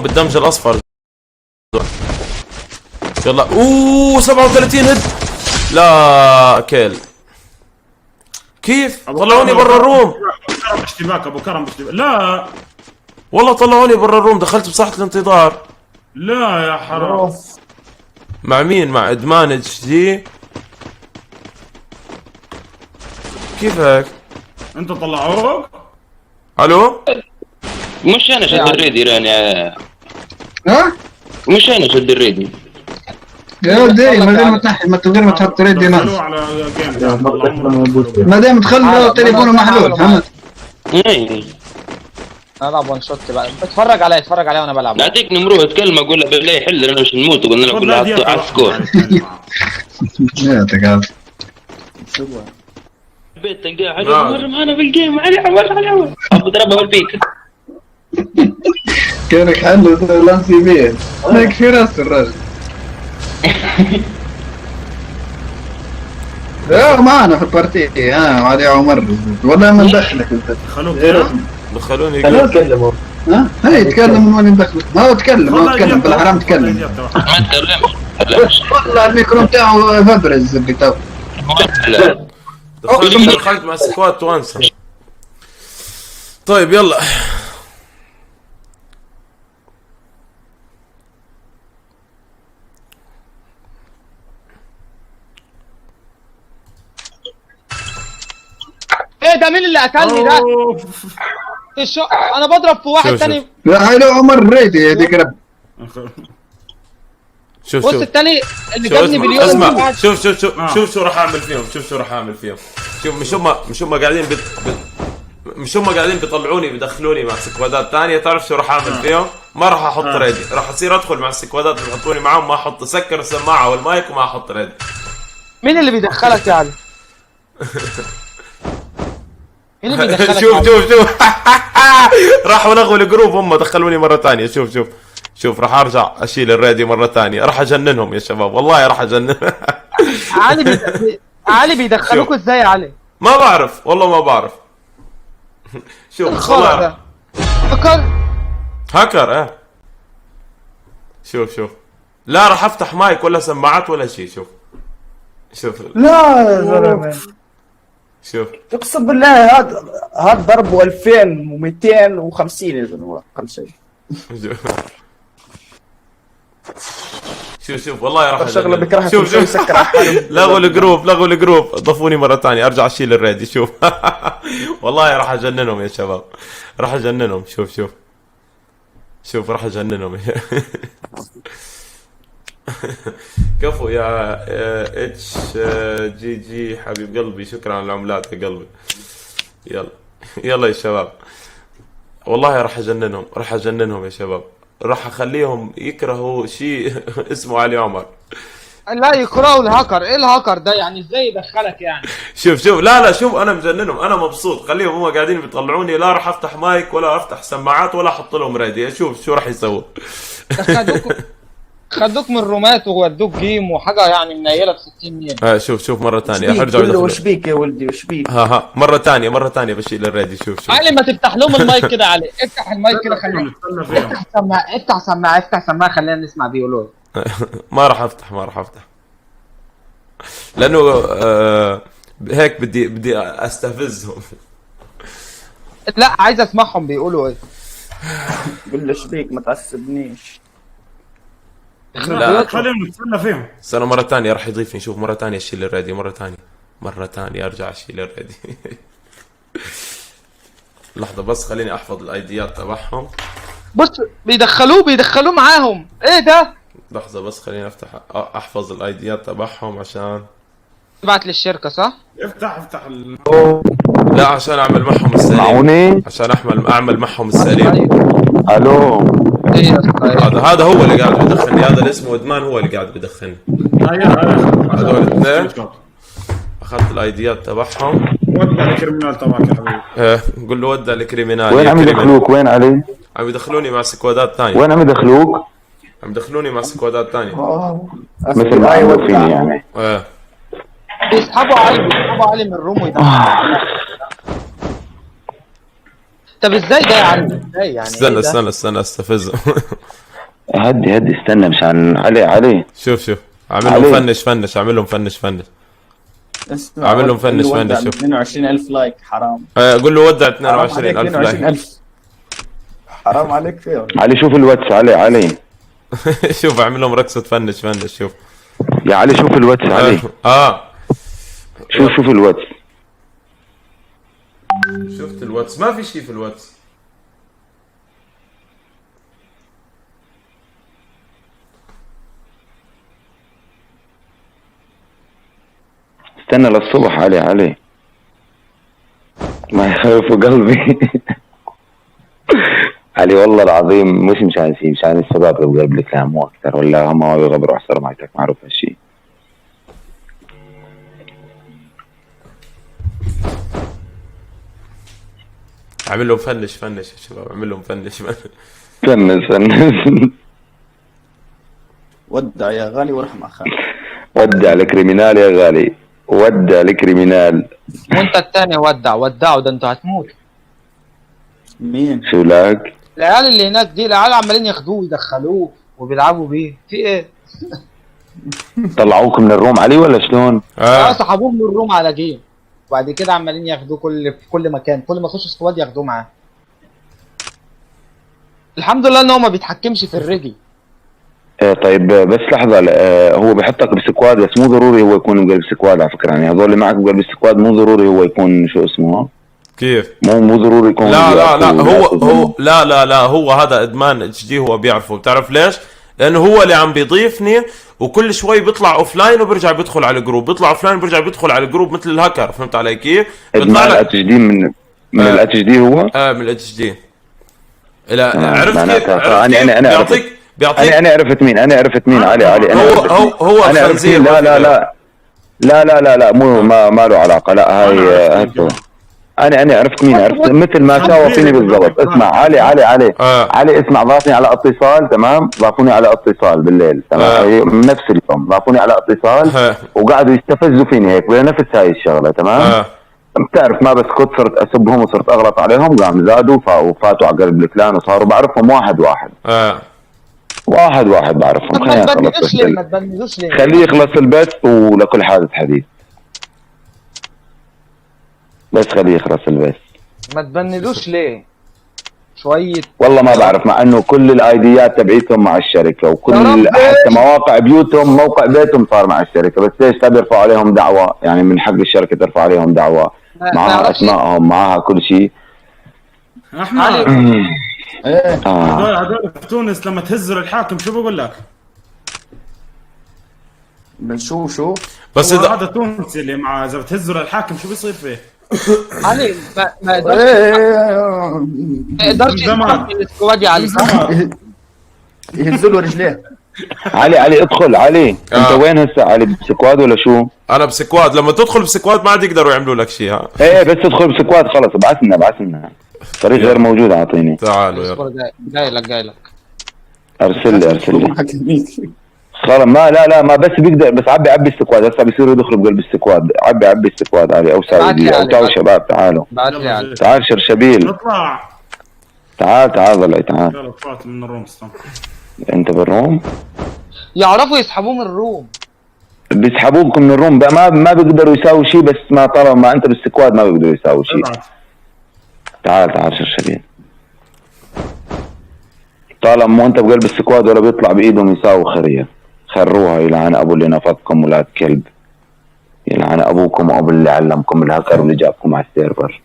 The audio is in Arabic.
بالدمج الاصفر. يلا 37 هيد. لا كيل. كيف طلعوني برا الروم؟ اشتباك ابو كرم اشتباك. لا والله طلعوني برا الروم، دخلت بساحة الانتظار. لا يا حرام. مع مين؟ مع ادمان اتش دي. كيف هيك؟ انت طلعوك؟ الو؟ مش انا شد الريدي راني. ها؟ مش انا شد الريدي. يا ولدي ما دام تنحي ما تقدر ما تحط ريدي ناس. دخلوه على جيم. ما دام تخلوا تليفونه محلول فهمت؟ اي العب وان شوت بقى، اتفرج عليا وانا بلعب. نعطيك نمره اتكلم اقول له بالله يحل لنا مش نموت وقلنا له كلها على السكور. يا تقال بيت تلقاه حاجه مره معنا بالجيم علي عوض بضربها بالبيك. كانك حلو لانسي بيه هيك في راس الراجل. لا معنا في البارتي علي عمر ولا من دخلك انت؟ دخلوني كلموا هاي يتكلم من وين ندخلك؟ ما هو تكلم بالحرام تكلم. ما تكلمش والله الميكرو بتاعه فبرز بتاعه. دخلت مع سكواد توانسة. طيب يلا ايه ده؟ مين اللي قتلني ده؟ انا بضرب في واحد تاني. لا هاي له عمر ريدي هذيك رب. شوف بص التاني اللي جابني اسمع باليوم. اسمع شوف شو راح اعمل فيهم. شوف مش هم قاعدين مش هم قاعدين بيطلعوني بيدخلوني مع سكوادات ثانيه. تعرف شو راح اعمل فيهم؟ ما راح احط ريدي، راح اصير ادخل مع السكوادات اللي بيحطوني معاهم، ما احط سكر السماعه والمايك وما احط ريدي. مين اللي بيدخلك يا علي؟ مين اللي بيدخلك؟ شوف راحوا لغوا الجروب، هم دخلوني مره ثانيه. شوف راح ارجع اشيل الراديو مره ثانيه، راح اجننهم يا شباب، والله راح اجننهم. علي بيدخلوكوا ازاي يا علي؟ ما بعرف والله ما بعرف. شوف الخرا ده هاكر ايه. شوف لا راح افتح مايك ولا سماعات ولا شيء. شوف لا يا زلمه شوف اقسم بالله هذا ضربه 2250 يا زلمه اقل شيء. شوف والله راح شغله بكرهها. شوف يسكر على حاله. لغوا الجروب ضفوني مره ثانيه، ارجع اشيل الرادي. شوف والله راح اجننهم يا شباب، راح اجننهم. شوف راح اجننهم. كفو يا اتش جي حبيب قلبي، شكرا على العملات يا قلبي. يلا يا شباب، والله راح اجننهم يا شباب، راح اخليهم يكرهوا شيء اسمه علي عمر. لا يكرهوا الهاكر. ايه الهاكر ده يعني؟ ازاي يدخلك يعني؟ شوف لا شوف انا مجننهم، انا مبسوط. خليهم هم قاعدين بيطلعوني، لا راح افتح مايك ولا افتح سماعات ولا احط لهم راديو. شوف شو راح يسووا. خدوك من رومات وودوك جيم وحاجه يعني منيله ب 60 ميل. شوف مره ثانيه ارجعوا يدخلوا. وش بيك يا ولدي وش بيك؟ ها مره ثانيه بشيل الراديو. شوف علي ما تفتح لهم المايك كده. علي افتح المايك كده، خلينا افتح سماعه خلينا نسمع بيقولوا. ما راح افتح لانه هيك بدي استفزهم. لا عايز اسمعهم بيقولوا ايه. قول له شبيك ما تعصبنيش. لا خليهم نتسلى فيهم. استنى مرة ثانية راح يضيفني. شوف مرة ثانية اشيل الراديو، مرة ثانية ارجع اشيل الراديو. لحظة بس خليني احفظ الايديات تبعهم. بص بيدخلوه معاهم. ايه ده؟ لحظة بس خليني احفظ الايديات تبعهم عشان تبعت للشركة صح؟ افتح لا عشان اعمل معهم السليم. عشان اعمل معهم السليم. الو هذا هو اللي قاعد بيدخلني، هذا اللي اسمه ادمان هو اللي قاعد بيدخلني. هذول الاثنين اخذت الايديات تبعهم. ودع الكريمنال تبعك يا حبيبي. قول له ودع الكريمنال. وين عم يدخلوك؟ وين علي؟ عم يدخلوني مع سكوادات ثانيه. وين عم يدخلوك؟ عم يدخلوني مع سكوادات ثانيه. مثل ما عملوا فيني يعني. بيسحبوا علي من الروم ويدخلوا. طب ازاي ده يا عم؟ ازاي يعني؟ استنى إيه ده؟ استنى استفزه. هدي استنى مشان علي شوف اعمل علي. لهم فنش اعمل لهم فنش اسمع، عامل لهم فنش قول له فنش، ودع شوف. 22,000 لايك، حرام. قول له ودع حرام عليك 22,000 لايك. 22,000. حرام عليك فيهم. علي شوف الواتس علي شوف اعمل لهم رقصة فنش شوف. يا علي شوف الواتس علي شوف الواتس. شفت الواتس؟ ما في شيء في الواتس. استنى للصبح علي ما يخوفوا قلبي. علي والله العظيم مش مشان شيء، مشان الشباب اللي بقلب الكلام مو اكثر، ولا هم ما بيغبروا على سرمايتك، معروف هالشيء. اعمل لهم فنش يا شباب، اعمل لهم فنش. فنش ودع يا غالي وارحم اخاك. ودع الكريمينال يا غالي، ودع الكريمينال. وانت الثاني ودعوا، ده انتوا هتموتوا. مين؟ شو لك؟ العيال اللي هناك دي، العيال عمالين ياخدوه ويدخلوه وبيلعبوا بيه، في ايه؟ طلعوك من الروم علي ولا شلون؟ سحبوه من الروم على جيم، وبعد كده عمالين ياخدوه في كل مكان، كل ما يخش سكواد ياخدوه معاه. الحمد لله ان هو ما بيتحكمش في الرجل. طيب بس لحظة، هو بيحطك بسكواد، بس مو ضروري هو يكون بقلب سكواد على فكرة، يعني هذول اللي معك بقلب السكواد مو ضروري هو يكون شو اسمه. كيف؟ مو ضروري يكون. لا هو هذا ادمان اتش دي، هو بيعرفه. بتعرف ليش؟ لانه هو اللي عم بيضيفني، وكل شوي بيطلع اوف لاين وبيرجع بيدخل على الجروب، بيطلع اوف لاين وبيرجع بيدخل على الجروب مثل الهاكر. فهمت علي كيف؟ ادمان الاتش دي من الاتش دي هو؟ من الاتش دي. لا عرفت كيف؟ بيعطيك انا عرفت مين علي هو الخنزير. لا مو ما له علاقة، لا هاي انا عرفت مين، عرفت مثل ما ساوى فيني بالضبط. اسمع علي اسمع، ضافني على اتصال، تمام؟ ضافوني على اتصال بالليل، تمام؟ نفس اليوم ضافوني على اتصال وقعدوا يستفزوا فيني هيك بنفس هاي الشغلة، تمام؟ بتعرف ما بسكت، صرت اسبهم وصرت اغلط عليهم، قام زادوا وفاتوا على قلب الكلان وصاروا بعرفهم واحد بعرفهم. ما تبندوش ليه؟ خليه يخلص البث ولكل حادث حديث، بس خليه يخلص البث. ما تبندوش ليه؟ شوية والله ما بعرف، مع انه كل الايديات تبعيتهم مع الشركة، وكل حتى مواقع بيوتهم، موقع بيتهم صار مع الشركة، بس ليش تبي يرفعوا عليهم دعوة؟ يعني من حق الشركة ترفع عليهم دعوة، معها اسمائهم، معها كل شيء. احمد هذول في تونس لما تهزوا الحاكم شو بقول لك؟ شو بس هذا تونسي اللي مع اذا بتهزوا الحاكم شو بيصير فيه؟ علي ما يقدرش السكواد يا علي، يهزوا له رجليه. علي ادخل علي. انت وين هسه علي؟ بسكواد ولا شو؟ انا بسكواد. لما تدخل بسكواد ما عاد يقدروا يعملوا لك شيء. ايه بس تدخل بسكواد خلص. ابعث لنا طريق غير موجود، اعطيني. تعالوا يلا. جاي لك ارسل لي خلص. ما بس بيقدر، بس عبي السكواد هسه بيصيروا يدخلوا بقلب السكواد. عبي السكواد علي، او ساوي او تعالوا شباب، تعالوا تعال شرشبيل، اطلع تعال ضلعي تعال. يلا طلعت من الروم. انت بالروم؟ يعرفوا يسحبوه من الروم، بيسحبوك من الروم بقى، ما بيقدروا يساووا شيء، بس ما طالما ما انت بالسكواد ما بيقدروا يساووا شيء. تعال شرشبيل، طالما مو انت بقلب السكواد ولا بيطلع بايدهم يساووا خريه. خروها يلعن ابو اللي نفضكم ولاد كلب، يلعن ابوكم وابو اللي علمكم الهكر واللي جابكم على السيرفر.